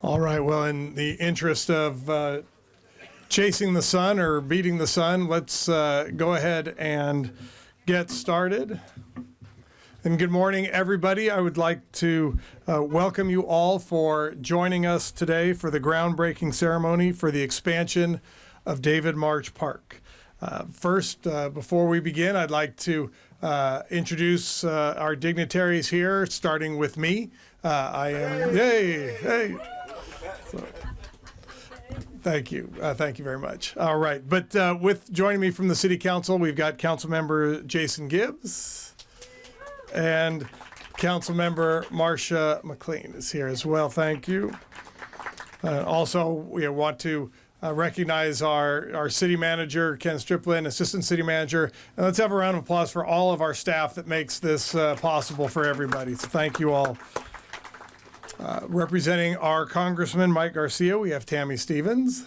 All right, well, in the interest of chasing the sun or beating the sun, let's go ahead and get started. And good morning, everybody. I would like to welcome you all for joining us today for the groundbreaking ceremony for the expansion of David March Park. First, before we begin, I'd like to introduce our dignitaries here, starting with me. I am, hey. So, thank you very much. All right, but with joining me from the City Council, we've got Councilmember Jason Gibbs and Councilmember Marcia McLean is here as well. Thank you. Also, we want to recognize our city manager, Ken Striplin, assistant city manager, and let's have a round of applause for all of our staff that makes this possible for everybody. So thank you all. Representing our Congressman Mike Garcia, we have Tammy Stevens.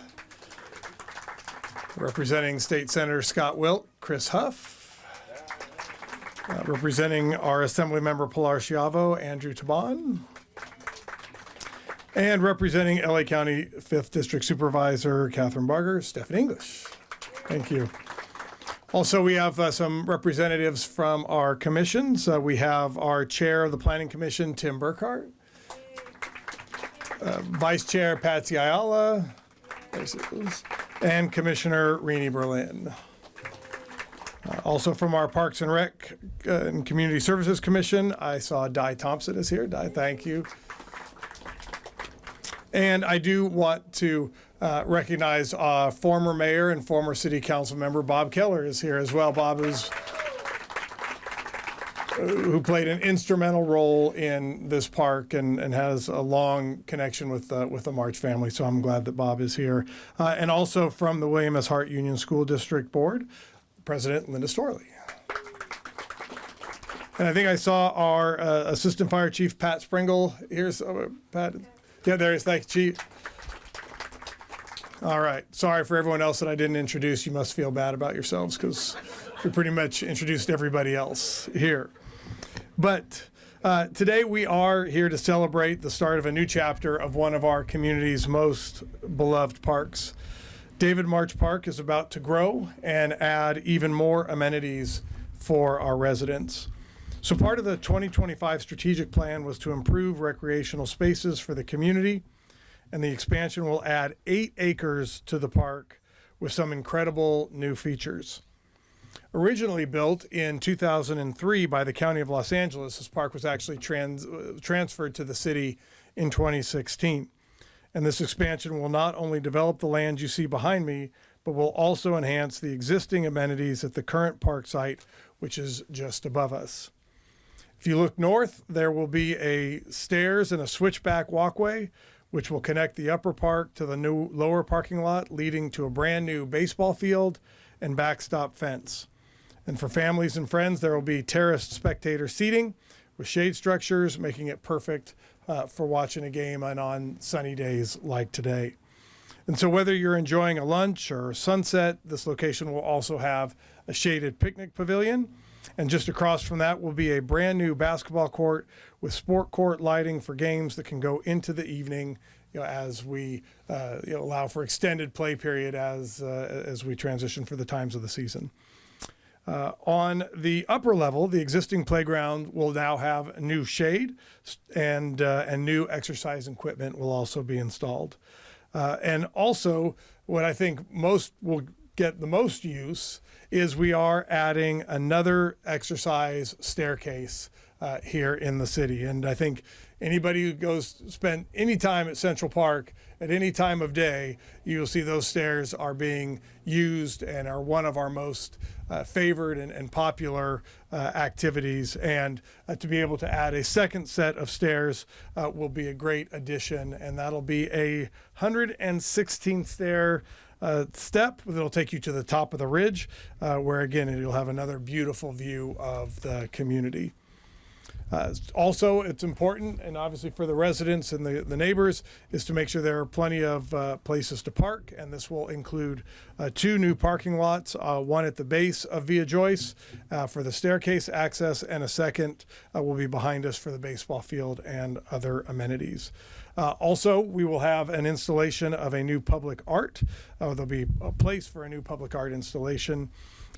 Representing State Senator Scott Wilk, Chris Huff. Representing our Assemblymember Pilar Schiavo, Andrew Taban. And representing LA County 5th District Supervisor Catherine Barger, Stephen English. Thank you. Also, we have some representatives from our commissions. We have our Chair of the Planning Commission, Tim Burkhart. Vice Chair Patsy Ayala, and Commissioner Renee Berlin. Also from our Parks and Rec and Community Services Commission, I saw Di Thompson is here. Di, thank you. And I do want to recognize former mayor and former city council member Bob Keller is here as well. Bob is who played an instrumental role in this park and has a long connection with the March family. So I'm glad that Bob is here. And also from the William S. Hart Union School District Board, President Linda Storley. And I think I saw our Assistant Fire Chief, Pat Springle. Here's Pat. Yeah, there he is. Thank you, Chief. All right. Sorry for everyone else that I didn't introduce. You must feel bad about yourselves because we pretty much introduced everybody else here. But today we are here to celebrate the start of a new chapter of one of our community's most beloved parks. David March Park is about to grow and add even more amenities for our residents. So part of the 2025 strategic plan was to improve recreational spaces for the community, and the expansion will add 8 acres to the park with some incredible new features. Originally built in 2003 by the County of Los Angeles, this park was actually transferred to the city in 2016. And this expansion will not only develop the land you see behind me, but will also enhance the existing amenities at the current park site, which is just above us. If you look north, there will be a stairs and a switchback walkway, which will connect the upper park to the new lower parking lot, leading to a brand new baseball field and backstop fence. And for families and friends, there will be terraced spectator seating with shade structures, making it perfect for watching a game and on sunny days like today. And so whether you're enjoying a lunch or sunset, this location will also have a shaded picnic pavilion. And just across from that will be a brand new basketball court with sport court lighting for games that can go into the evening, as we allow for extended play period as we transition for the times of the season. On the upper level, the existing playground will now have new shade and new exercise equipment will also be installed. And also, what I think most will get the most use is we are adding another exercise staircase here in the city. And I think anybody who spend any time at Central Park at any time of day, you'll see those stairs are being used and are one of our most favored and popular activities. And to be able to add a second set of stairs will be a great addition. And that'll be a 116th stair step that'll take you to the top of the ridge, where again, you'll have another beautiful view of the community. Also, it's important, and obviously for the residents and the neighbors, is to make sure there are plenty of places to park, and this will include 2 new parking lots, one at the base of Via Joyce for the staircase access, and a second will be behind us for the baseball field and other amenities. Also, we will have an installation of a new public art. There'll be a place for a new public art installation.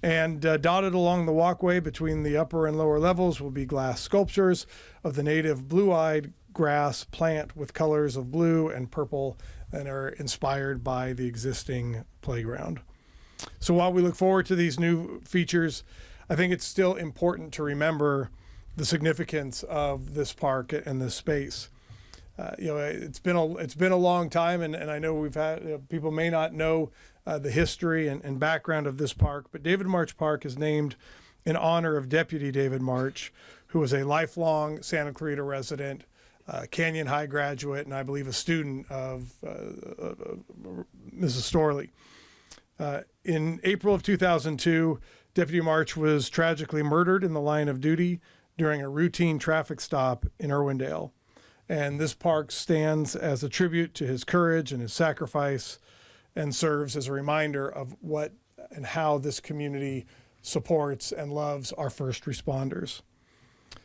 And dotted along the walkway between the upper and lower levels will be glass sculptures of the native blue-eyed grass plant with colors of blue and purple and are inspired by the existing playground. So while we look forward to these new features, I think it's still important to remember the significance of this park and this space. It's been a long time, and I know we've had people may not know the history and background of this park, but David March Park is named in honor of Deputy David March, who was a lifelong Santa Clarita resident, Canyon High graduate, and I believe a student of Mrs. Storley. In April of 2002, Deputy March was tragically murdered in the line of duty during a routine traffic stop in Irwindale. And this park stands as a tribute to his courage and his sacrifice and serves as a reminder of what and how this community supports and loves our first responders.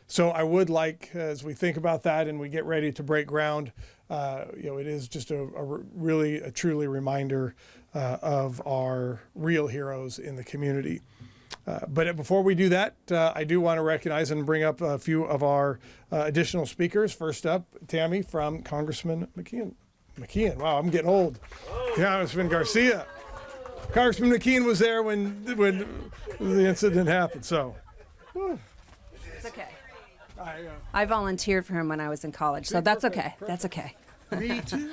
So I would like, as we think about that and we get ready to break ground, it is just a truly reminder of our real heroes in the community. But before we do that, I do want to recognize and bring up a few of our additional speakers. First up, Tammy from Congressman McKeon. Wow, I'm getting old. Congressman Garcia. Congressman McKeon was there when the incident happened. So it's okay. I volunteered for him when I was in college, so that's okay. That's okay. Me too.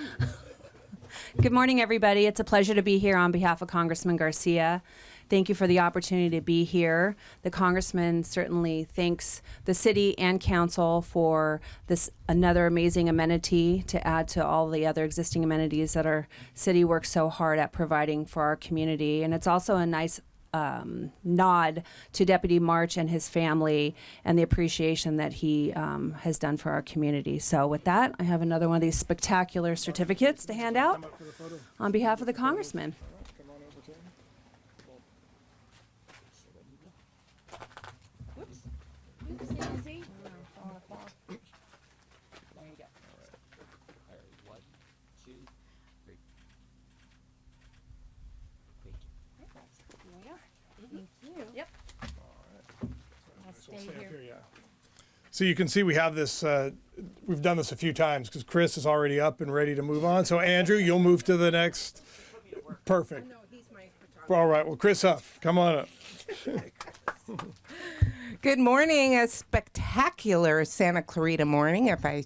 Good morning, everybody. It's a pleasure to be here on behalf of Congressman Garcia. Thank you for the opportunity to be here. The Congressman certainly thanks the city and council for this another amazing amenity to add to all the other existing amenities that our city works so hard at providing for our community. And it's also a nice nod to Deputy March and his family and the appreciation that he has done for our community. So with that, I have another one of these spectacular certificates to hand out on behalf of the Congressman. So you can see we have this, we've done this a few times because Chris is already up and ready to move on. So Andrew, you'll move to the next. Perfect. All right, well, Chris Huff, come on up. Good morning, a spectacular Santa Clarita morning, if I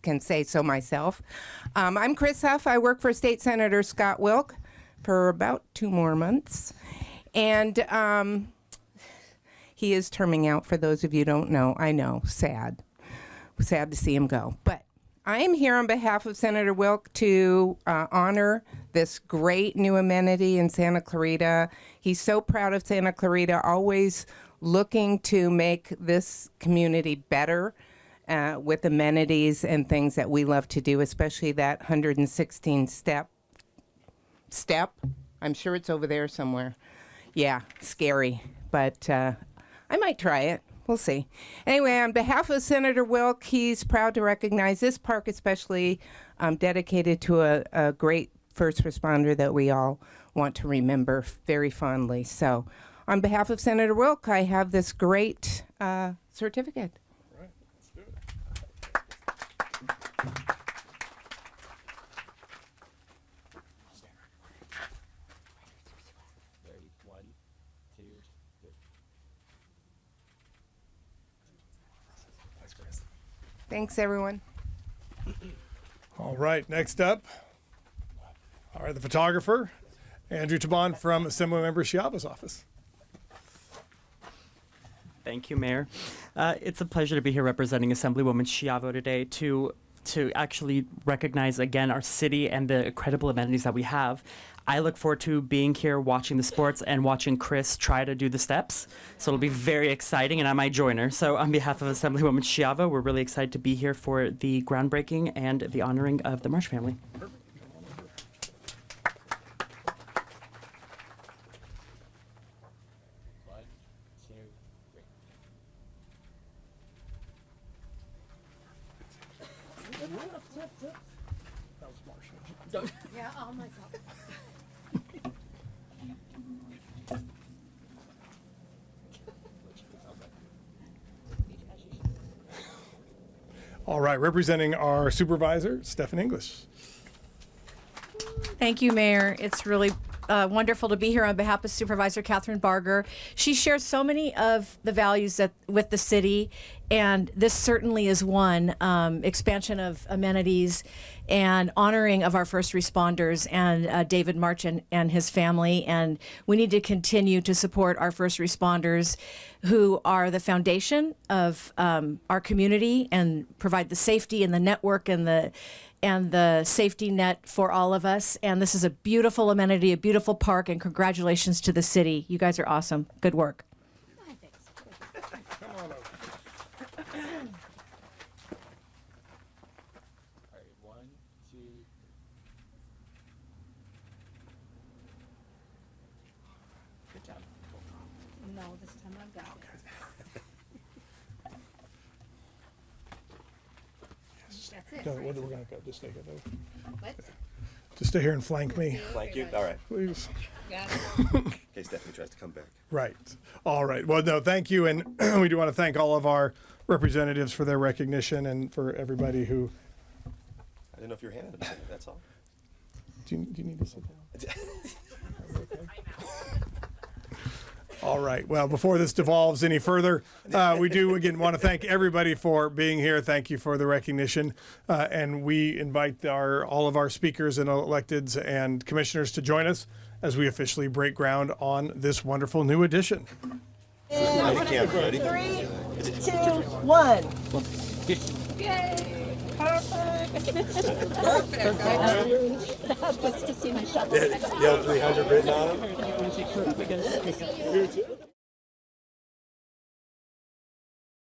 can say so myself. I'm Chris Huff. I work for State Senator Scott Wilk for about 2 more months. And he is terming out, for those of you who don't know. I know, sad. Sad to see him go. But I am here on behalf of Senator Wilk to honor this great new amenity in Santa Clarita. He's so proud of Santa Clarita, always looking to make this community better with amenities and things that we love to do, especially that 116 step. I'm sure it's over there somewhere. Yeah, scary, but I might try it. We'll see. Anyway, on behalf of Senator Wilk, he's proud to recognize this park, especially dedicated to a great first responder that we all want to remember very fondly. So on behalf of Senator Wilk, I have this great certificate. All right, let's do it. Thanks, everyone. All right, next up, the photographer, Andrew Taban from Assemblymember Schiava's office. Thank you, Mayor. It's a pleasure to be here representing Assemblywoman Schiavo today to actually recognize again our city and the incredible amenities that we have. I look forward to being here, watching the sports, and watching Chris try to do the steps. So it'll be very exciting, and I might join her. So on behalf of Assemblywoman Schiava, we're really excited to be here for the groundbreaking and the honoring of the Marsh family. All right, representing our supervisor, Stephen English. Thank you, Mayor. It's really wonderful to be here on behalf of Supervisor Catherine Barger. She shares so many of the values that with the city, and this certainly is one. Expansion of amenities and honoring of our first responders and David March and his family. And we need to continue to support our first responders who are the foundation of our community and provide the safety and the network and the safety net for all of us. And this is a beautiful amenity, a beautiful park, and congratulations to the city. You guys are awesome. Good work. No, this time I've got it. That's it. No, right? we're going to just take it. What? Just stay here and flank me, Thank you. All right. please. Got it. In case Stephanie tries to come back. Right. All right. Well, no, thank you. And we do want to thank all of our representatives for their recognition and for everybody who. I didn't know if you were handing it. That's all. Do you need to sit down? All right. Well, before this devolves any further, we do again want to thank everybody for being here. Thank you for the recognition, and we invite all of our speakers and electeds and commissioners to join us as we officially break ground on this wonderful new addition. Ready? 3, 2, 1. Yay! Yell 300 written on them.